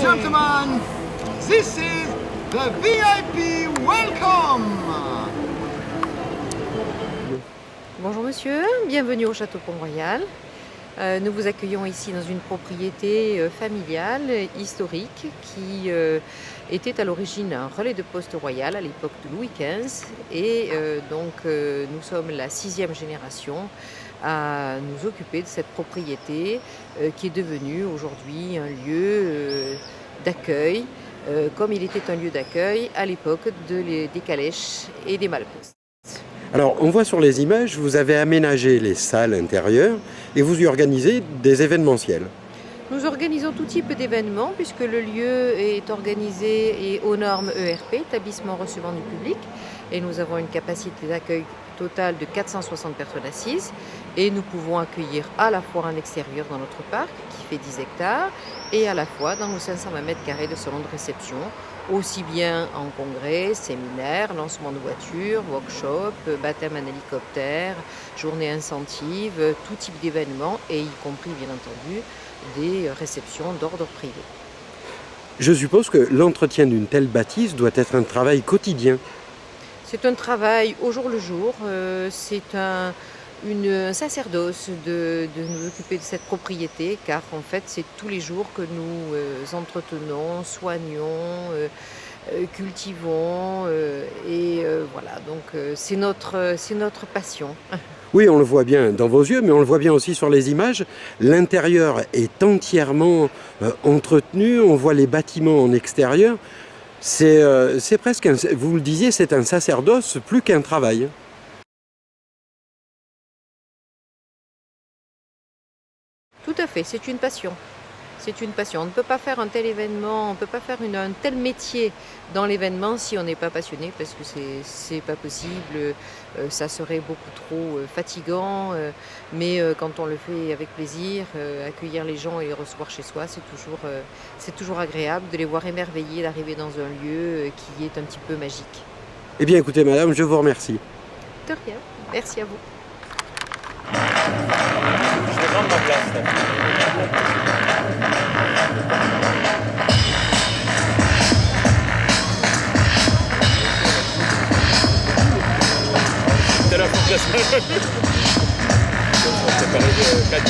gentlemen, this is the VIP welcome. Bonjour monsieur, bienvenue au Château Pont-Royal. Nous vous accueillons ici dans une propriété familiale, historique, qui était à l'origine un relais de poste royal à l'époque de Louis XV. Et nous sommes la 6e génération à nous occuper de cette propriété qui est devenue aujourd'hui un lieu d'accueil, comme il était un lieu d'accueil à l'époque des calèches et des malle-postes. Alors, on voit sur les images, vous avez aménagé les salles intérieures et vous y organisez des événementiels. Nous organisons tout type d'événements puisque le lieu est organisé et aux normes ERP, établissement recevant du public, et nous avons une capacité d'accueil totale de 460 personnes assises et nous pouvons accueillir à la fois en extérieur dans notre parc qui fait 10 hectares et à la fois dans nos 520 mètres carrés de salon de réception, aussi bien en congrès, séminaires, lancement de voitures, workshop, baptême en hélicoptère, journée incentive, tout type d'événements et y compris bien entendu des réceptions d'ordre privé. Je suppose que l'entretien d'une telle bâtisse doit être un travail quotidien. C'est un travail au jour le jour, c'est un sacerdoce de nous occuper de cette propriété, car en fait c'est tous les jours que nous entretenons, soignons, cultivons, voilà, donc c'est notre passion. Oui, on le voit bien dans vos yeux, mais on le voit bien aussi sur les images. L'intérieur est entièrement entretenu, on voit les bâtiments en extérieur. C'est presque, vous le disiez, c'est un sacerdoce plus qu'un travail. Tout à fait, c'est une passion. C'est une passion. On ne peut pas faire un tel événement, on ne peut pas faire un tel métier dans l'événement si on n'est pas passionné, parce que c'est pas possible, ça serait beaucoup trop fatigant, mais quand on le fait avec plaisir, accueillir les gens et les recevoir chez soi, c'est toujours agréable de les voir émerveillés d'arriver dans un lieu qui est un petit peu magique. Eh bien écoutez madame, je vous remercie. De rien, merci à vous. Je vais prendre ma place. C'était la fondation. C'est pareil de 4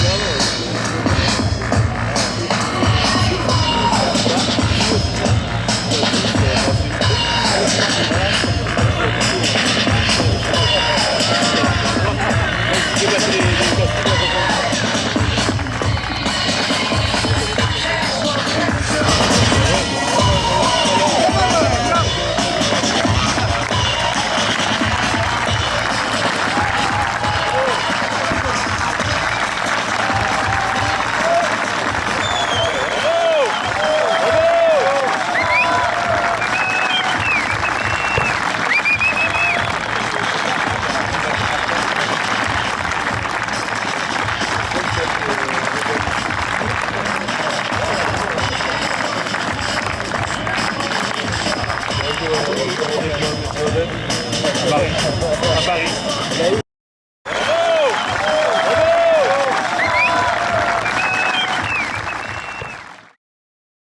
À Paris.